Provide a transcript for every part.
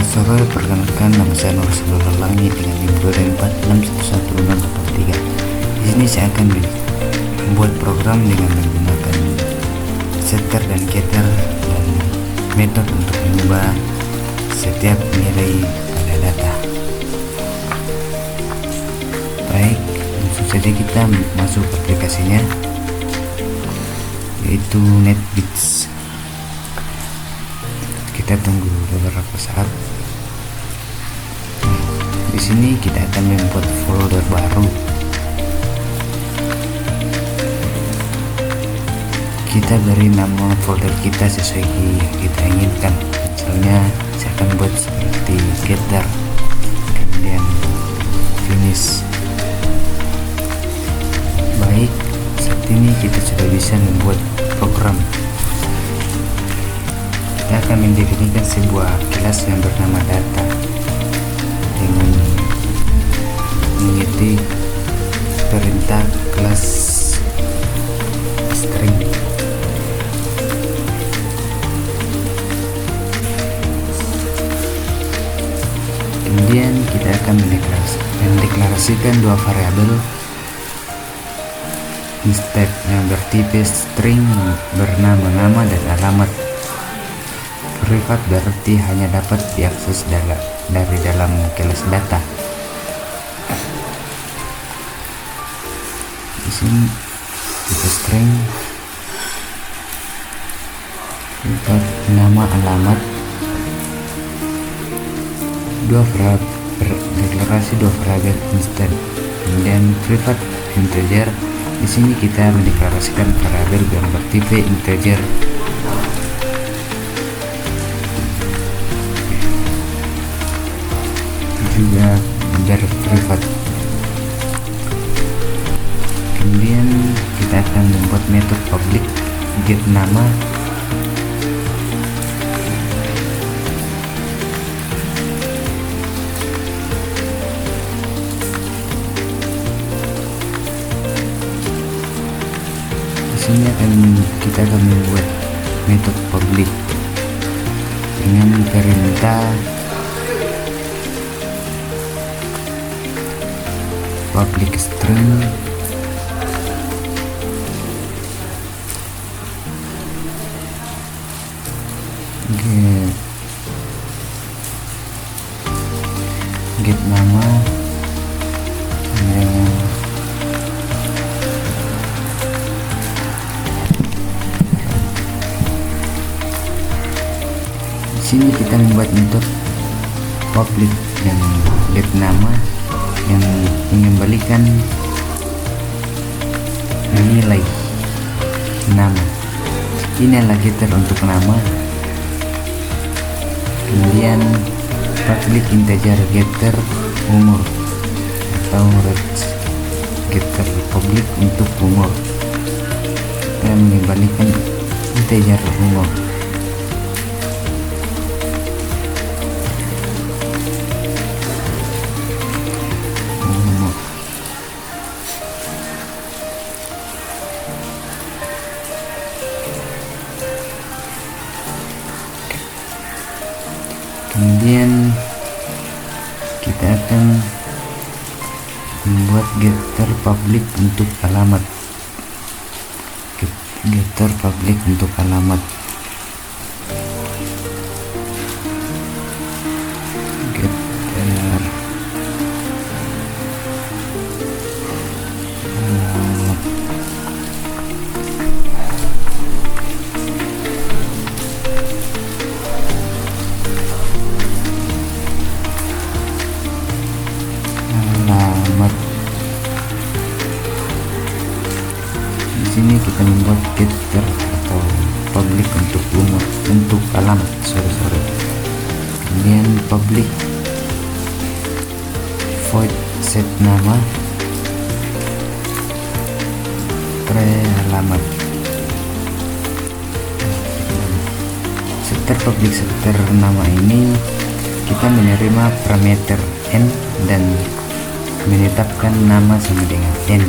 Sore, perkenalkan nama saya Nur Langi dengan NIM 224611083. Di sini saya akan membuat program dengan menggunakan setter dan getter dan metode untuk mengubah setiap nilai pada data. Baik, langsung saja kita masuk aplikasinya, yaitu NetBeats. Kita tunggu beberapa saat. Di sini kita akan membuat folder baru. Kita beri nama folder kita sesuai yang kita inginkan. Misalnya saya akan buat seperti getter, kemudian finish. Baik, saat ini kita sudah bisa membuat program. Kita akan mendirikan sebuah kelas yang bernama data dengan mengikuti perintah kelas string. Kemudian kita akan mendeklarasikan dua variabel instead yang bertipe string bernama nama dan alamat. Privat berarti hanya dapat diakses dari dalam kelas data. Di sini kita string privat nama alamat, deklarasi dua variabel instant, kemudian privat integer. Di sini kita mendeklarasikan variabel yang bertipe integer. Juga berprivat. Kemudian kita akan membuat metode public get nama. Di sini kita akan membuat metode public dengan perintah public string get nama dengan di sini kita membuat metode public yang get nama yang mengembalikan nilai nama. Ini adalah getter untuk nama. Kemudian public integer getter umur atau getter public untuk umur dan mengembalikan integer umur. Kemudian kita akan membuat getter public untuk alamat. Getter public untuk alamat. Getter alamat. Di sini kita membuat getter atau public untuk umur, untuk alamat. Kemudian public void set nama alamat. Setter public setter nama ini kita menerima parameter n dan menetapkan nama sama dengan n.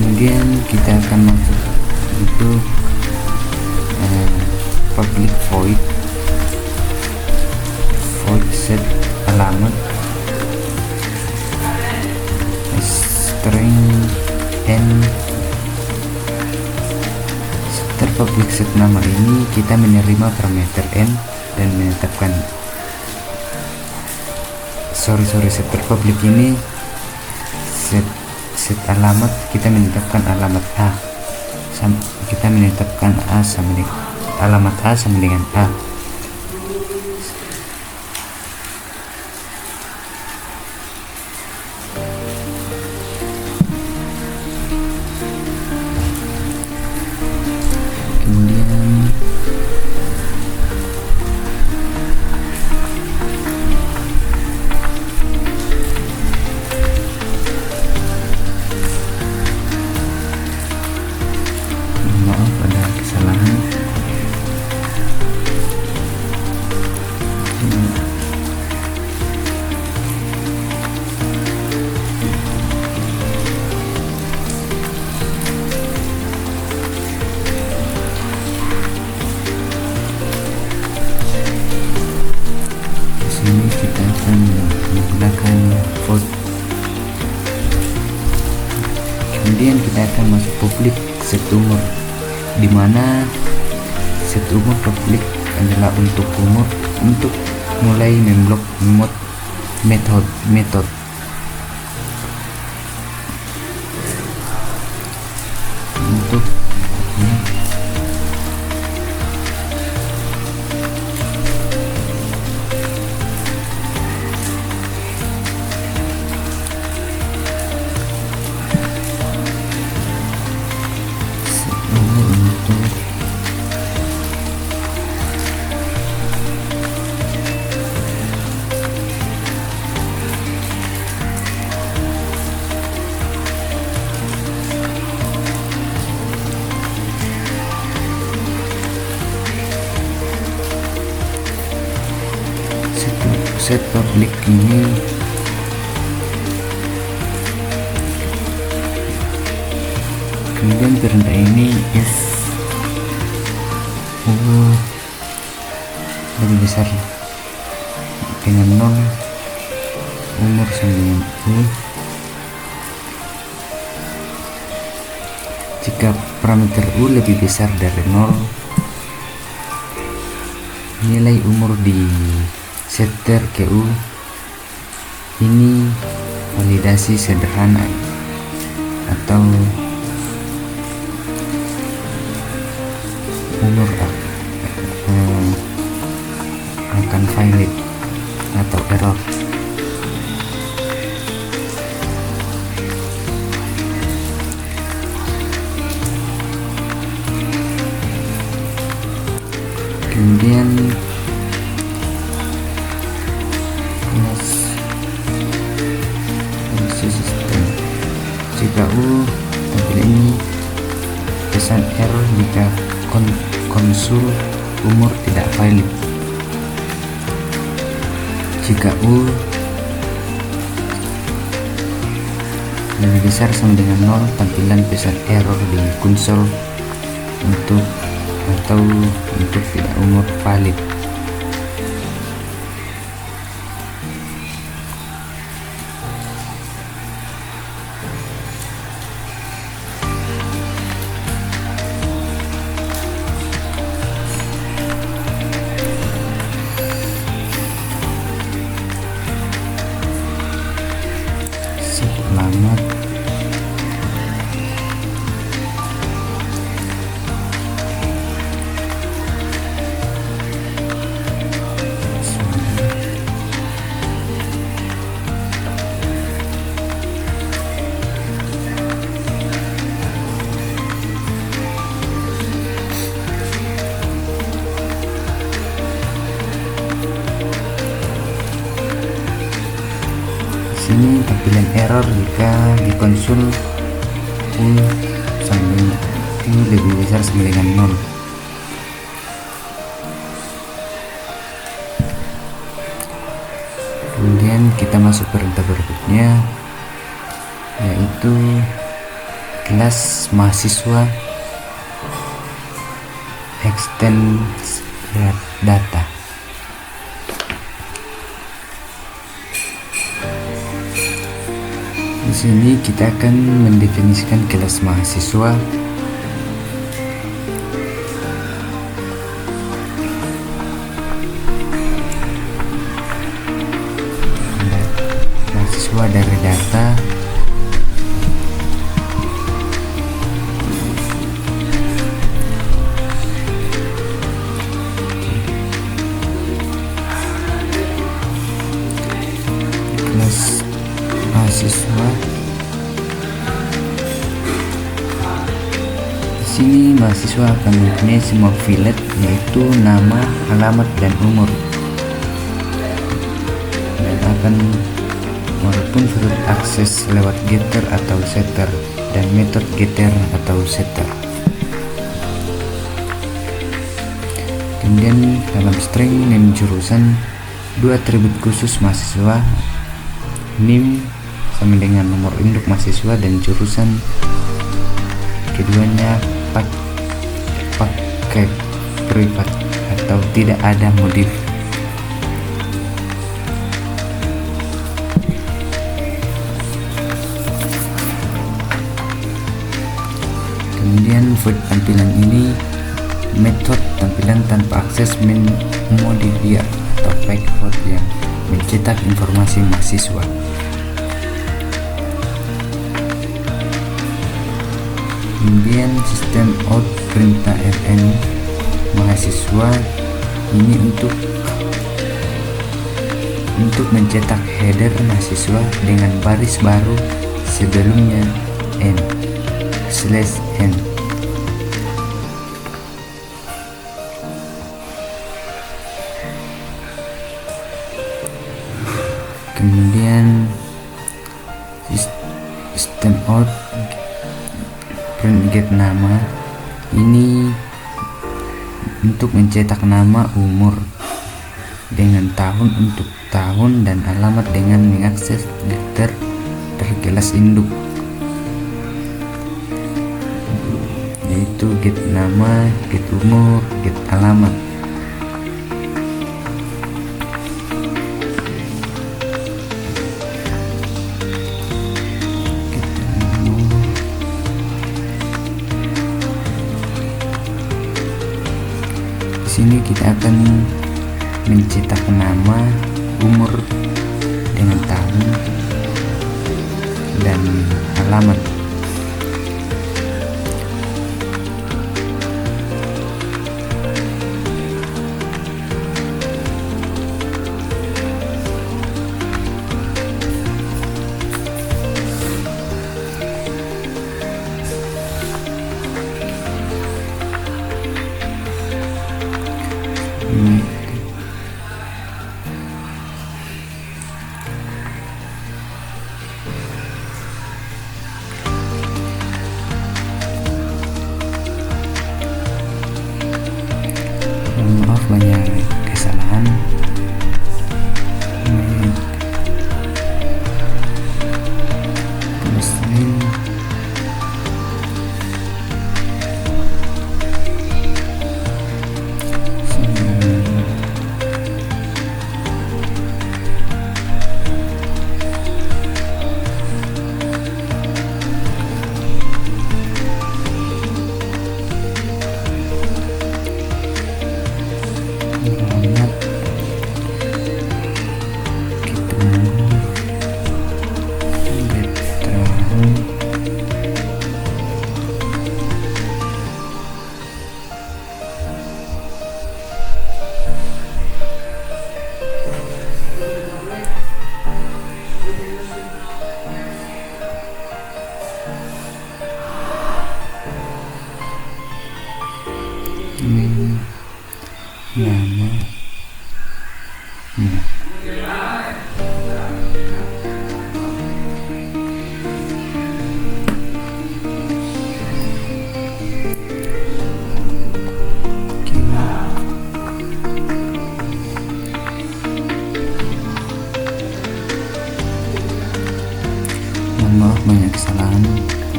Kemudian kita akan masuk itu public void set alamat string n. Setelah public set nama ini kita menerima parameter n dan menetapkan setelah public ini set alamat kita menetapkan alamat a, kita menetapkan alamat a sama dengan a. Kemudian maaf ada kesalahan. Sini kita akan menggunakan void. Kemudian kita akan masuk public set umur, di mana set umur public adalah untuk umur untuk mulai memblok metode. Untuk set public ini kemudian perintah ini if lebih besar dengan 0 umur sama dengan jika parameter u lebih besar dari 0 nilai umur di setter ke u. Ini validasi sederhana atau umur akan valid atau error. Kemudian sistem jika u tampil ini pesan error jika konsul umur tidak valid. Jika u lebih besar sama dengan 0 tampilan pesan error di konsol untuk tidak umur valid. Alamat ini tampilan error jika di konsol u sampai u lebih besar sama dengan 0. Kemudian kita masuk perintah berikutnya, yaitu kelas mahasiswa extends data. Di sini kita akan mendefinisikan kelas mahasiswa. Mahasiswa dari data. Kelas mahasiswa. Di sini mahasiswa akan mempunyai semua filet, yaitu nama, alamat, dan umur, dan akan walaupun sudah akses lewat getter atau setter dan metode getter atau setter. Kemudian dalam string name jurusan, dua atribut khusus mahasiswa, NIM sama dengan nomor induk mahasiswa, dan jurusan keduanya pakai privat atau tidak ada modif. Kemudian void tampilan ini metode tampilan tanpa akses modifier atau fake void yang mencetak informasi mahasiswa. Kemudian sistem out perintah rn mahasiswa ini untuk mencetak header mahasiswa dengan baris baru sebelumnya n/n. Kemudian sistem out print get nama ini untuk mencetak nama, umur dengan tahun untuk tahun, dan alamat dengan mengakses getter dari kelas induk, yaitu get nama, get umur, get alamat. Di sini kita akan mencetak nama, umur dengan tahun, dan alamat. Maaf, banyak kesalahan. Nama. Mohon maaf, banyak kesalahan,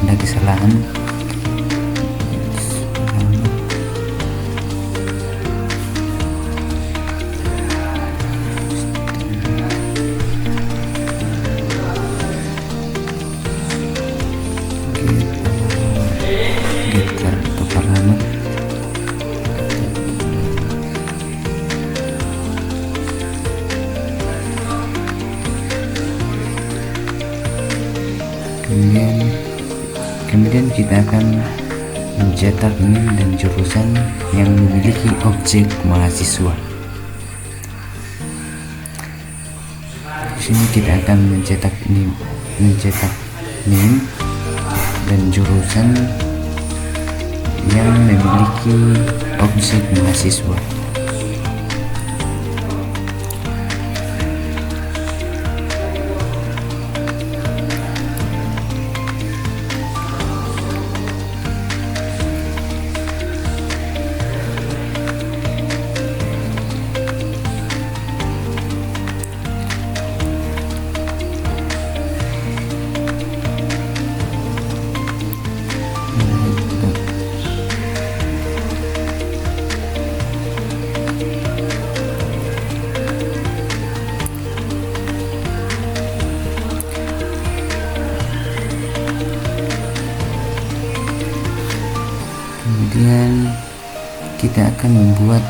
ada kesalahan. kita akan mencetak NIM dan jurusan yang memiliki objek mahasiswa. Di sini kita akan mencetak NIM dan jurusan yang memiliki objek mahasiswa. Kemudian kita akan membuat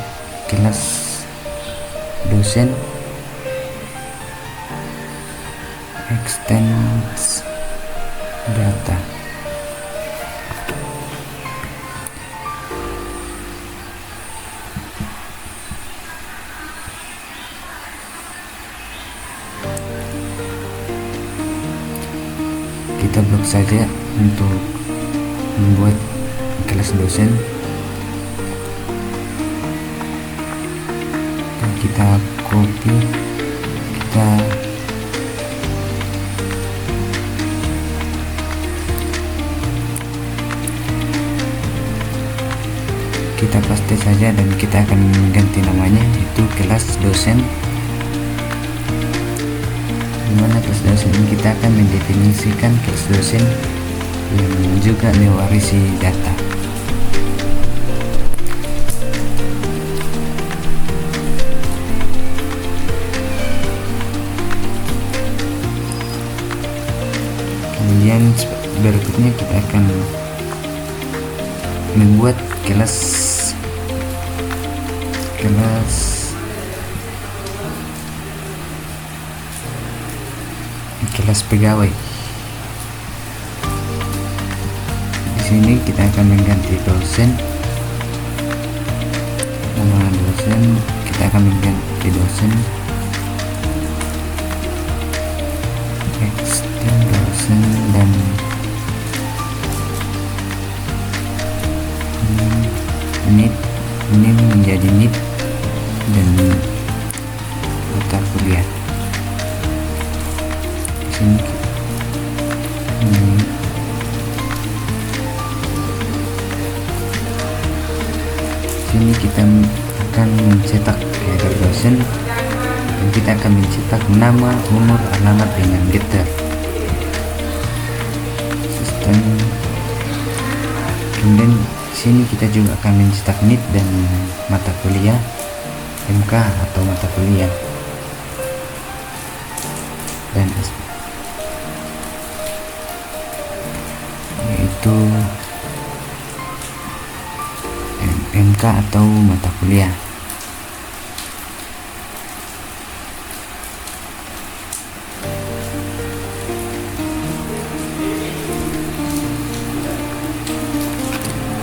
kelas dosen extends data. Kita blok saja untuk membuat kelas dosen, dan kita copy, kita paste saja, dan kita akan mengganti namanya itu kelas dosen, dimana kelas dosen ini kita akan mendefinisikan kelas dosen yang juga mewarisi data. Kemudian berikutnya kita akan membuat kelas pegawai. Di sini kita akan mengganti dosen, nama dosen kita akan mengganti dosen, extend dosen, dan ini menjadi NIP dan mata kuliah. Di sini kita akan mencetak header dosen, dan kita akan mencetak nama, umur, alamat dengan getter sistem. Kemudian sini kita juga akan mencetak NIP dan mata kuliah, MK atau mata kuliah, dan yaitu MK atau mata kuliah.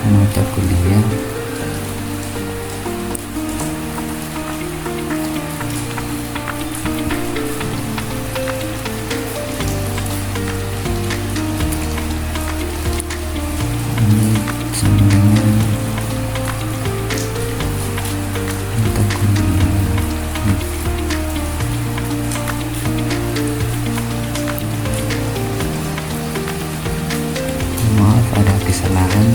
Mata kuliah ini sama dengan mata kuliah. Maaf ada kesalahan.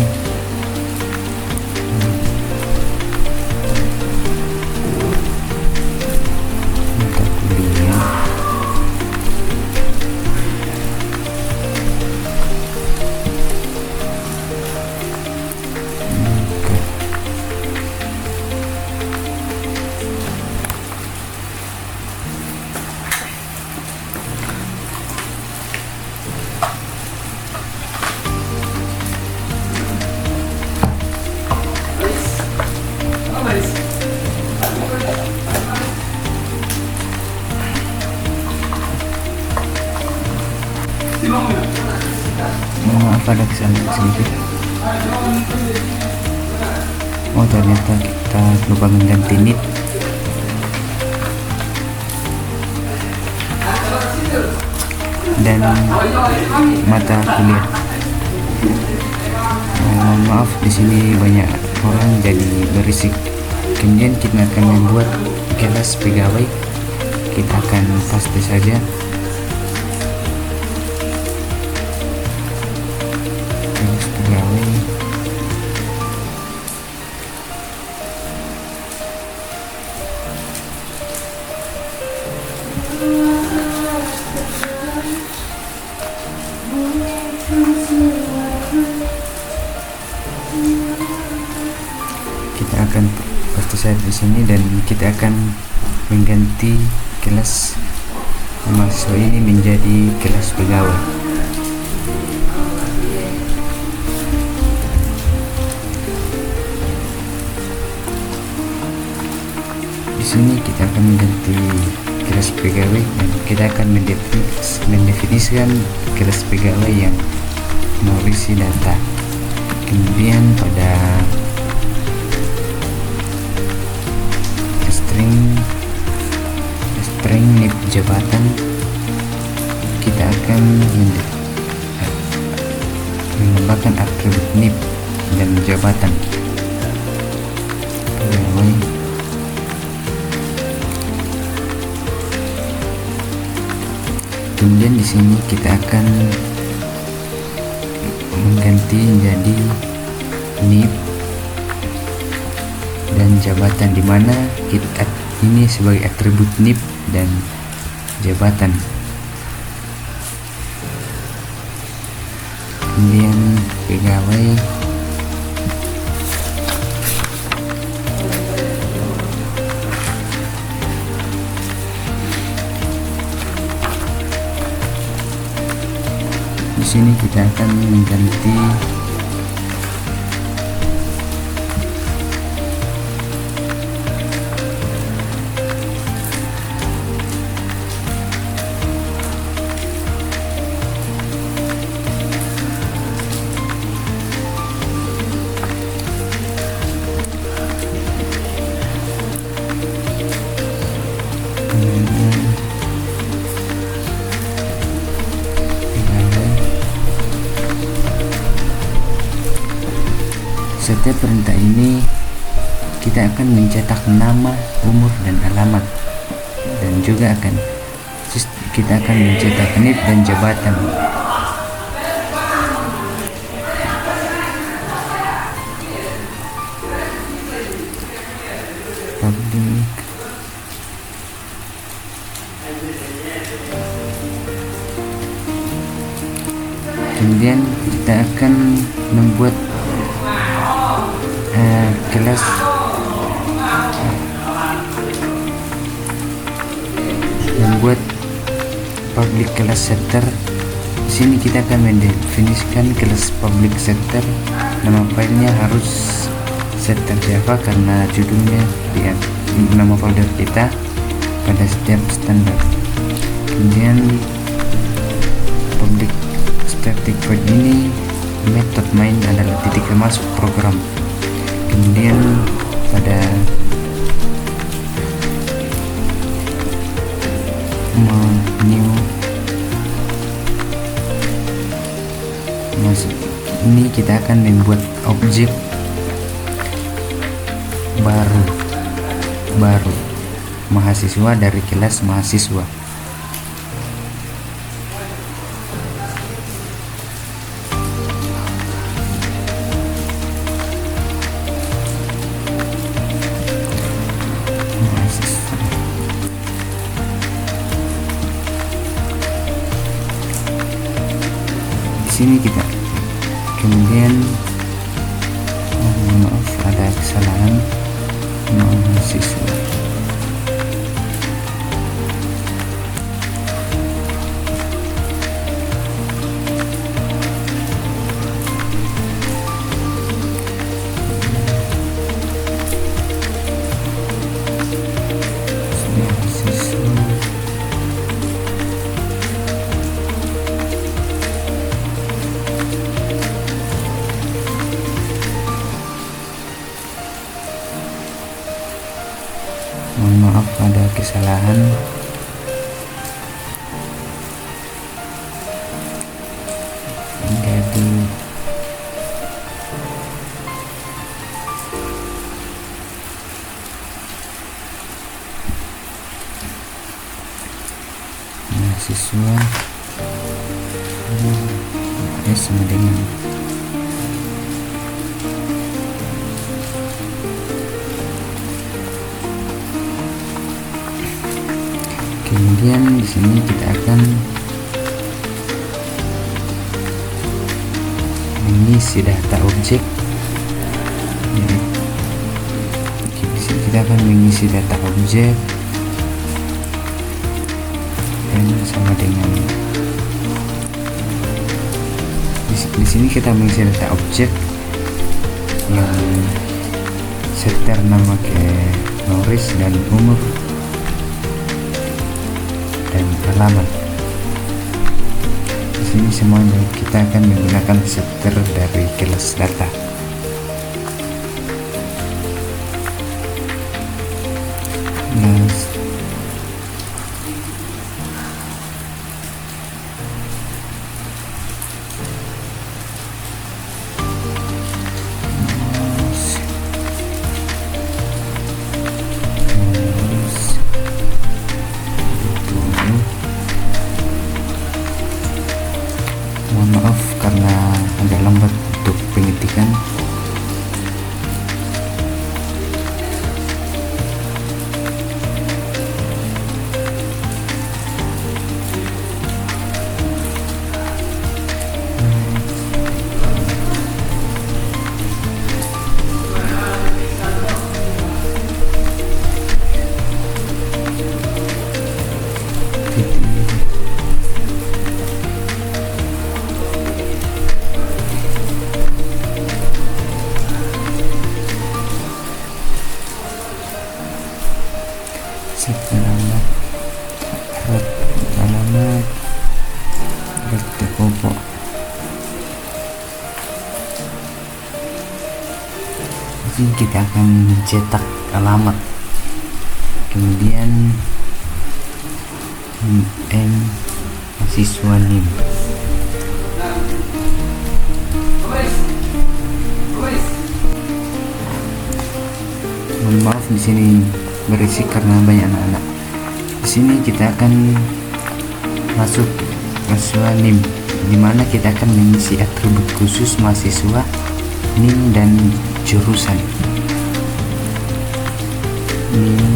sedikit. Oh, ternyata kita lupa mengganti nip. Dan mata kuliah. Maaf, di sini banyak orang jadi berisik. Kemudian kita akan membuat kelas pegawai. Kita akan paste saja kelas pegawai. Kita akan paste saja di sini dan kita akan mengganti kelas mahasiswa ini menjadi kelas pegawai. Di sini kita akan mengganti kelas pegawai dan kita akan mendefinisikan kelas pegawai yang mengisi data. Kemudian pada string nip jabatan kita akan menambahkan atribut nip dan jabatan pegawai. Kemudian di sini kita akan mengganti menjadi nip dan jabatan, di mana kita ini sebagai atribut nip dan jabatan. Kemudian pegawai di sini kita akan mengganti setiap perintah ini kita akan mencetak nama, umur, dan alamat, dan juga kita akan mencetak nip dan jabatan. Public kemudian kita akan membuat kelas membuat public class sector. Di sini kita akan mendefinisikan kelas public sector. Nama filenya harus sector Java karena judulnya di nama folder kita pada setiap standar. Kemudian public static void ini metode main adalah titik masuk program. Kemudian pada new masuk ini kita akan membuat objek baru mahasiswa dari kelas mahasiswa. Sini kita kemudian maaf ada kesalahan mahasiswa. maaf ada kesalahan. Jadi mahasiswa sama dengan kemudian di sini kita akan mengisi data objek. Jadi, di sini kita akan mengisi data objek dan sama dengan di sini kita mengisi data objek yang setter nama ke Norris dan umur dan alamat. Di sini semuanya kita akan menggunakan setter dari kelas data. Nah, mohon maaf karena agak lambat untuk pengetikan. Alamat RT Popo. Jadi kita akan mencetak alamat, kemudian mahasiswa NIM. Mohon maaf di sini berisik karena banyak anak-anak. Di sini kita akan masuk mahasiswa NIM, di mana kita akan mengisi atribut khusus mahasiswa NIM dan jurusan. NIM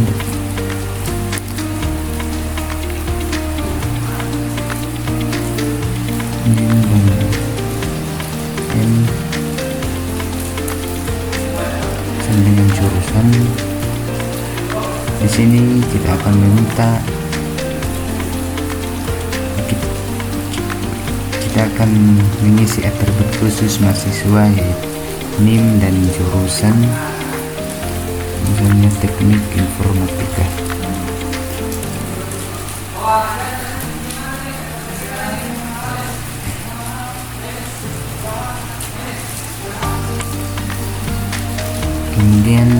dan sama dengan jurusan. Di sini kita akan meminta kita akan mengisi atribut khusus mahasiswa yaitu NIM dan jurusan, misalnya teknik informatika. Kemudian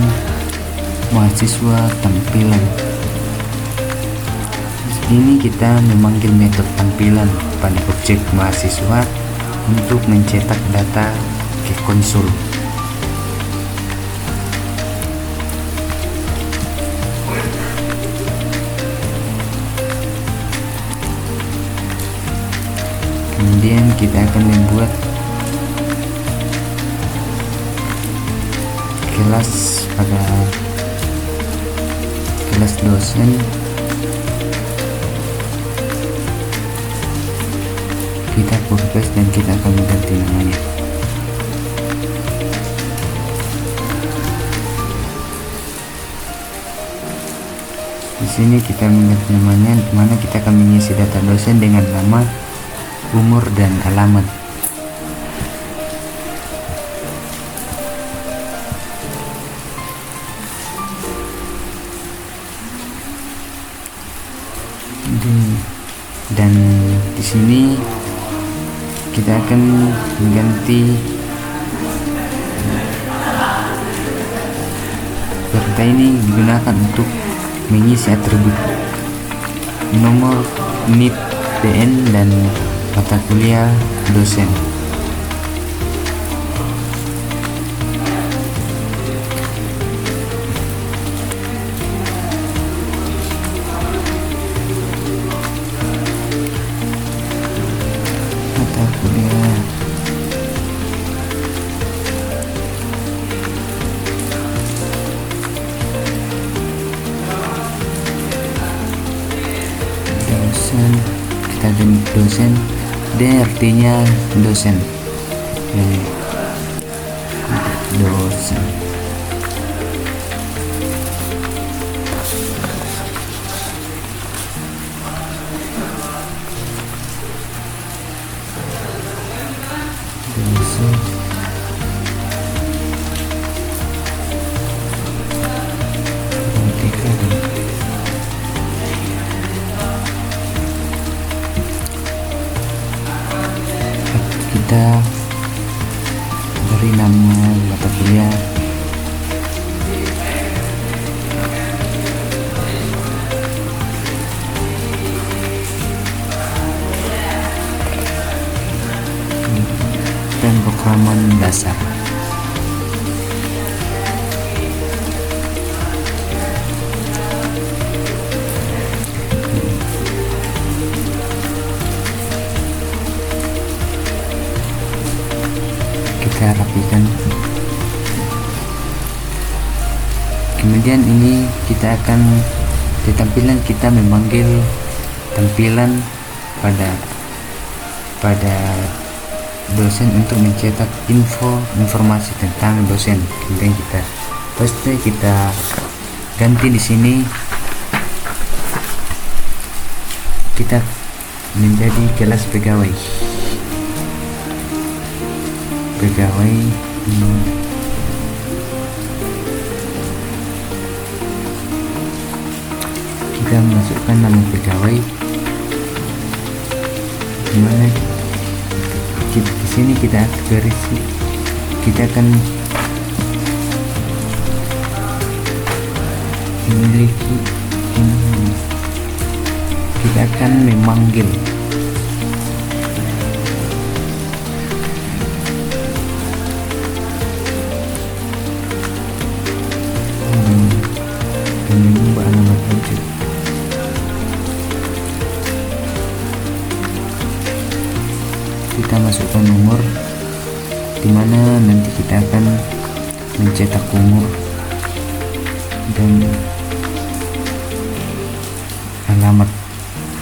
mahasiswa tampilan. Ini kita memanggil metode tampilan pada objek mahasiswa untuk mencetak data ke konsol. Kemudian kita akan membuat kelas pada kelas dosen. Kita copy paste dan kita akan mengganti namanya. Di sini kita mengganti namanya, di mana kita akan mengisi data dosen dengan nama, umur dan alamat. Dan di sini kita akan mengganti berita ini digunakan untuk mengisi atribut nomor NIP PN dan mata kuliah dosen. Mata kuliah dosen, kita ada dosen, D artinya dosen, dosen. Dosen. Kita beri nama mata kuliah pemrograman dasar. Kita rapikan. Kemudian ini kita akan di tampilan kita memanggil tampilan pada dosen untuk mencetak informasi tentang dosen. Kemudian kita ganti di sini, kita menjadi kelas pegawai. Kita masukkan nama pegawai, dimana di sini kita berisi, kita akan memiliki, kita akan memanggil mengubah alamat wajib. Kita masukkan nomor, dimana nanti kita akan mencetak umur dan alamat.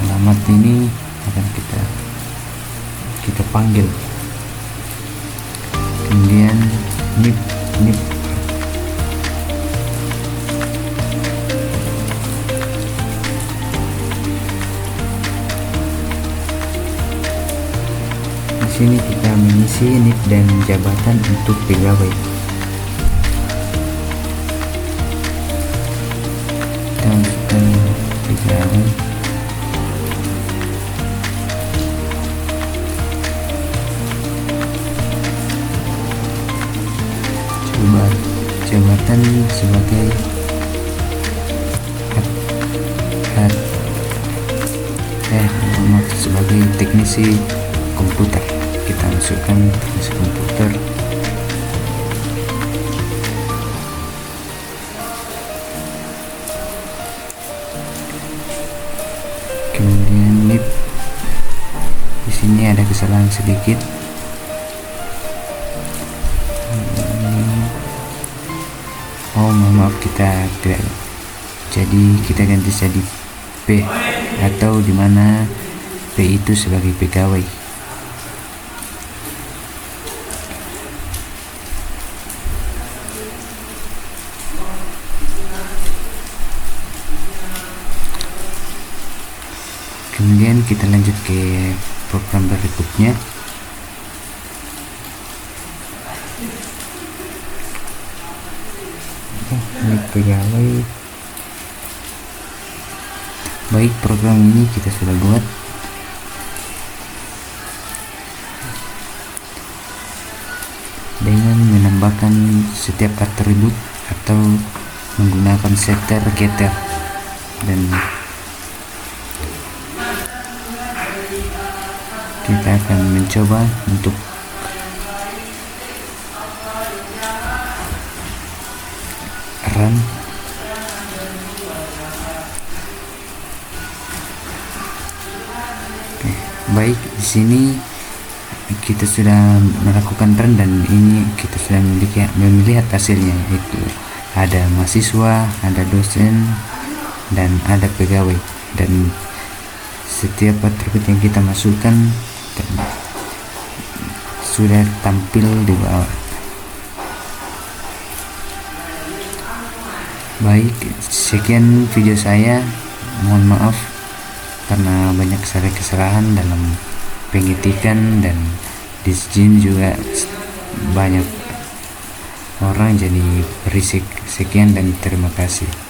Alamat ini akan kita panggil. Kemudian NIP di sini kita mengisi NIP dan jabatan untuk pegawai. Kita masukkan pegawai. Jabatan sebagai sebagai teknisi komputer. Kita masukkan teknisi komputer. Kemudian NIP, di sini ada kesalahan sedikit. Maaf, kita tidak, jadi kita ganti jadi P, atau dimana P itu sebagai pegawai. Kemudian kita lanjut ke program berikutnya. Ini pegawai. Baik, program ini kita sudah buat. Dengan menambahkan setiap atribut atau menggunakan setter getter. dan kita akan mencoba untuk run. Oke, baik, di sini kita sudah melakukan run dan ini kita sudah melihat hasilnya, itu ada mahasiswa, ada dosen, dan ada pegawai, dan setiap atribut yang kita masukkan sudah tampil di bawah. Baik, sekian video saya, mohon maaf karena banyak sekali kesalahan dalam pengetikan, dan di sini juga banyak orang jadi berisik. Sekian dan terima kasih.